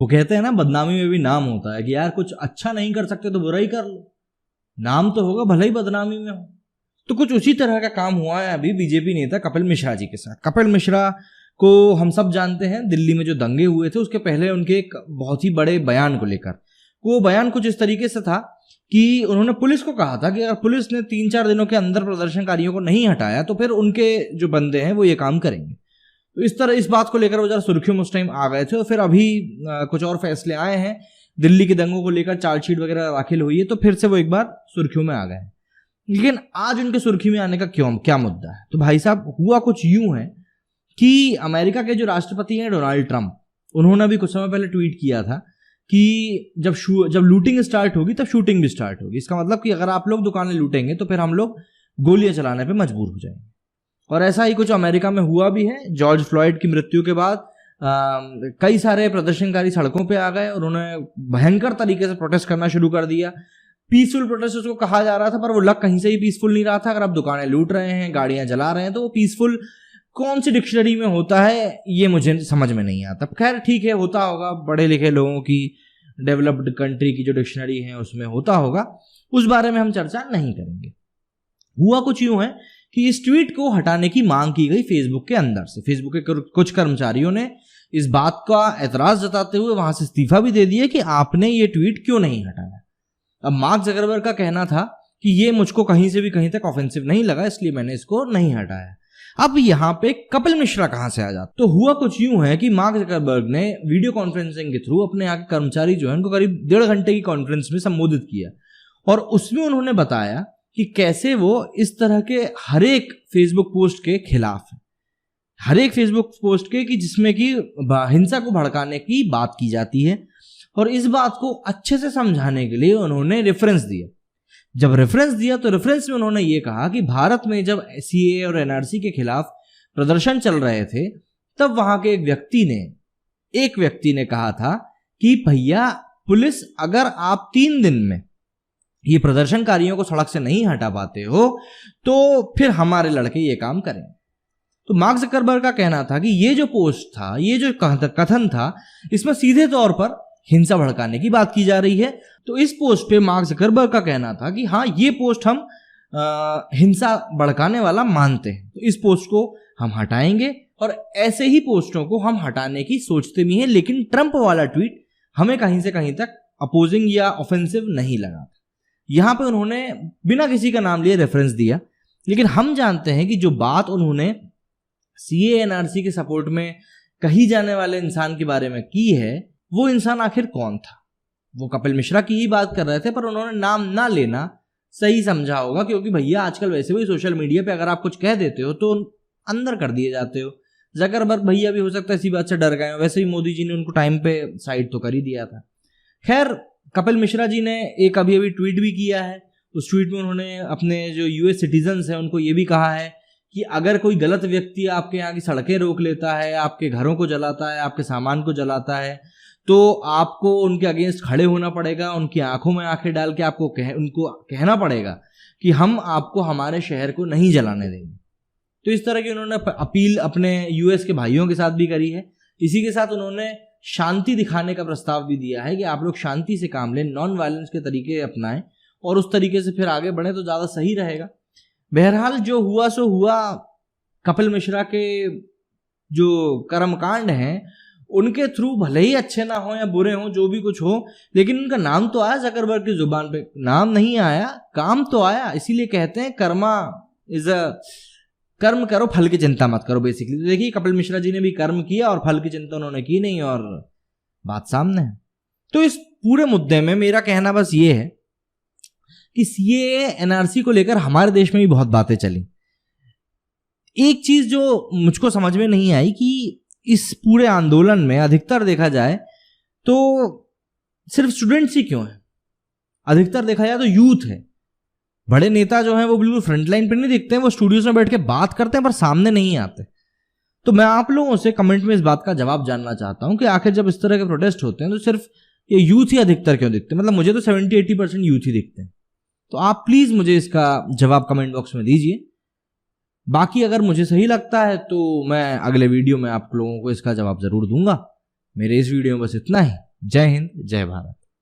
वो कहते हैं ना, बदनामी में भी नाम होता है कि यार कुछ अच्छा नहीं कर सकते तो बुरा ही कर लो, नाम तो होगा भले ही बदनामी में हो। तो कुछ उसी तरह का काम हुआ है अभी बीजेपी नेता कपिल मिश्रा जी के साथ। कपिल मिश्रा को हम सब जानते हैं, दिल्ली में जो दंगे हुए थे उसके पहले उनके एक बहुत ही बड़े बयान को लेकर, वो बयान कुछ इस तरीके से था कि उन्होंने पुलिस को कहा था कि अगर पुलिस ने 3-4 दिनों के अंदर प्रदर्शनकारियों को नहीं हटाया तो फिर उनके जो बंदे हैं वो ये काम करेंगे। तो इस तरह इस बात को लेकर वो जरा सुर्खियों में उस टाइम आ गए थे। और फिर अभी कुछ और फैसले आए हैं, दिल्ली के दंगों को लेकर चार्जशीट वगैरह दाखिल हुई है, तो फिर से वो एक बार सुर्खियों में आ गए हैं। लेकिन आज उनके सुर्खी में आने का क्या मुद्दा है? तो भाई साहब, हुआ कुछ यूं है कि अमेरिका के जो राष्ट्रपति हैं डोनाल्ड ट्रंप, उन्होंने भी कुछ समय पहले ट्वीट किया था कि जब लूटिंग स्टार्ट होगी तब शूटिंग भी स्टार्ट होगी। इसका मतलब कि अगर आप लोग दुकानें लूटेंगे तो फिर हम लोग गोलियां चलाने पे मजबूर हो जाएंगे। और ऐसा ही कुछ अमेरिका में हुआ भी है। जॉर्ज फ्लॉयड की मृत्यु के बाद कई सारे प्रदर्शनकारी सड़कों पे आ गए और उन्होंने भयंकर तरीके से प्रोटेस्ट करना शुरू कर दिया। पीसफुल प्रोटेस्ट उसको कहा जा रहा था, पर वो लग कहीं से ही पीसफुल नहीं रहा था। अगर आप दुकानें लूट रहे हैं, गाड़ियां जला रहे हैं, तो वो पीसफुल कौन सी डिक्शनरी में होता है ये मुझे समझ में नहीं आता। खैर ठीक है, होता होगा, बड़े लिखे लोगों की, डेवलप्ड कंट्री की जो डिक्शनरी है उसमें होता होगा, उस बारे में हम चर्चा नहीं करेंगे। हुआ कुछ यूं है कि इस ट्वीट को हटाने की मांग की गई फेसबुक के अंदर से। फेसबुक के कुछ कर्मचारियों ने इस बात का एतराज जताते हुए वहां से इस्तीफा भी दे दिया कि आपने ये ट्वीट क्यों नहीं हटाया। अब मार्क जकरबर्ग का कहना था कि ये मुझको कहीं से भी कहीं तक ऑफेंसिव नहीं लगा, इसलिए मैंने इसको नहीं हटाया। अब यहाँ पे कपिल मिश्रा कहां से आ जाता? तो हुआ कुछ यूं है कि मार्क जकरबर्ग ने वीडियो कॉन्फ्रेंसिंग के थ्रू अपने यहाँ के कर्मचारी जो है उनको करीब 1.5 घंटे की कॉन्फ्रेंस में संबोधित किया और उसमें उन्होंने बताया कि कैसे वो इस तरह के हर एक फेसबुक पोस्ट के खिलाफ है, हर एक फेसबुक पोस्ट के कि जिसमें कि हिंसा को भड़काने की बात की जाती है। और इस बात को अच्छे से समझाने के लिए उन्होंने रेफरेंस दिया। जब रेफरेंस दिया तो रेफरेंस में उन्होंने ये कहा कि भारत में जब सीएए और एनआरसी के खिलाफ प्रदर्शन चल रहे थे तब वहां के एक व्यक्ति ने कहा था कि भैया पुलिस, अगर आप 3 दिन में ये प्रदर्शनकारियों को सड़क से नहीं हटा पाते हो तो फिर हमारे लड़के ये काम करें। तो मार्क जकरबर्ग का कहना था कि ये जो पोस्ट था, ये जो कथन था, इसमें सीधे तौर पर हिंसा भड़काने की बात की जा रही है। तो इस पोस्ट पे मार्क जकरबर्ग का कहना था कि हाँ, ये पोस्ट हम हिंसा भड़काने वाला मानते हैं, तो इस पोस्ट को हम हटाएंगे और ऐसे ही पोस्टों को हम हटाने की सोचते भी हैं। लेकिन ट्रंप वाला ट्वीट हमें कहीं से कहीं तक अपोजिंग या ऑफेंसिव नहीं लगा था। यहां पे उन्होंने बिना किसी का नाम लिए रेफरेंस दिया, लेकिन हम जानते हैं कि जो बात उन्होंने सीए एनआरसी के सपोर्ट में कही जाने वाले इंसान के बारे में की है, वो इंसान आखिर कौन था? वो कपिल मिश्रा की ही बात कर रहे थे, पर उन्होंने नाम ना लेना सही समझा होगा, क्योंकि भैया आजकल वैसे भी सोशल मीडिया पे अगर आप कुछ कह देते हो तो अंदर कर दिए जाते हो। जकरबर्ग भैया भी हो सकता है इसी बात से डर गए, वैसे ही मोदी जी ने उनको टाइम पे साइड तो कर ही दिया था। खैर, कपिल मिश्रा जी ने एक अभी ट्वीट भी किया है। उस ट्वीट में उन्होंने अपने जो यूएस सिटीजन्स हैं उनको ये भी कहा है कि अगर कोई गलत व्यक्ति आपके यहाँ की सड़कें रोक लेता है, आपके घरों को जलाता है, आपके सामान को जलाता है, तो आपको उनके अगेंस्ट खड़े होना पड़ेगा, उनकी आंखों में आंखें डाल के उनको कहना पड़ेगा कि हम आपको हमारे शहर को नहीं जलाने देंगे। तो इस तरह की उन्होंने अपील अपने यूएस के भाइयों के साथ भी करी है। इसी के साथ उन्होंने शांति दिखाने का प्रस्ताव भी दिया है कि आप लोग शांति से काम लें, नॉन वायलेंस के तरीके अपनाएं और उस तरीके से फिर आगे बढ़े तो ज़्यादा सही रहेगा। बहरहाल जो हुआ सो हुआ। कपिल मिश्रा के जो कर्मकांड हैं उनके थ्रू भले ही अच्छे ना हो या बुरे हो, जो भी कुछ हो, लेकिन उनका नाम तो आया जकरबर्ग की जुबान पे, नाम नहीं आया, काम तो आया। इसीलिए कहते हैं कर्म करो, फल की चिंता मत करो बेसिकली। तो देखिए, कपिल मिश्रा जी ने भी कर्म किया और फल की चिंता उन्होंने की नहीं और बात सामने है। तो इस पूरे मुद्दे में मेरा कहना बस ये है कि सीएए एनआरसी को लेकर हमारे देश में भी बहुत बातें चली। एक चीज जो मुझको समझ में नहीं आई कि इस पूरे आंदोलन में अधिकतर देखा जाए तो सिर्फ स्टूडेंट्स ही क्यों हैं? अधिकतर देखा जाए तो यूथ है। बड़े नेता जो हैं वो बिल्कुल फ्रंट लाइन पे नहीं दिखते हैं, वो स्टूडियोज में बैठ के बात करते हैं पर सामने नहीं आते। तो मैं आप लोगों से कमेंट में इस बात का जवाब जानना चाहता हूं कि आखिर जब इस तरह के प्रोटेस्ट होते हैं तो सिर्फ ये यूथ ही अधिकतर क्यों दिखते हैं? मतलब मुझे तो 70-80% यूथ ही दिखते हैं। तो आप प्लीज मुझे इसका जवाब कमेंट बॉक्स में दीजिए। बाकी अगर मुझे सही लगता है तो मैं अगले वीडियो में आप लोगों को इसका जवाब जरूर दूंगा। मेरे इस वीडियो में बस इतना ही। जय हिंद, जय भारत।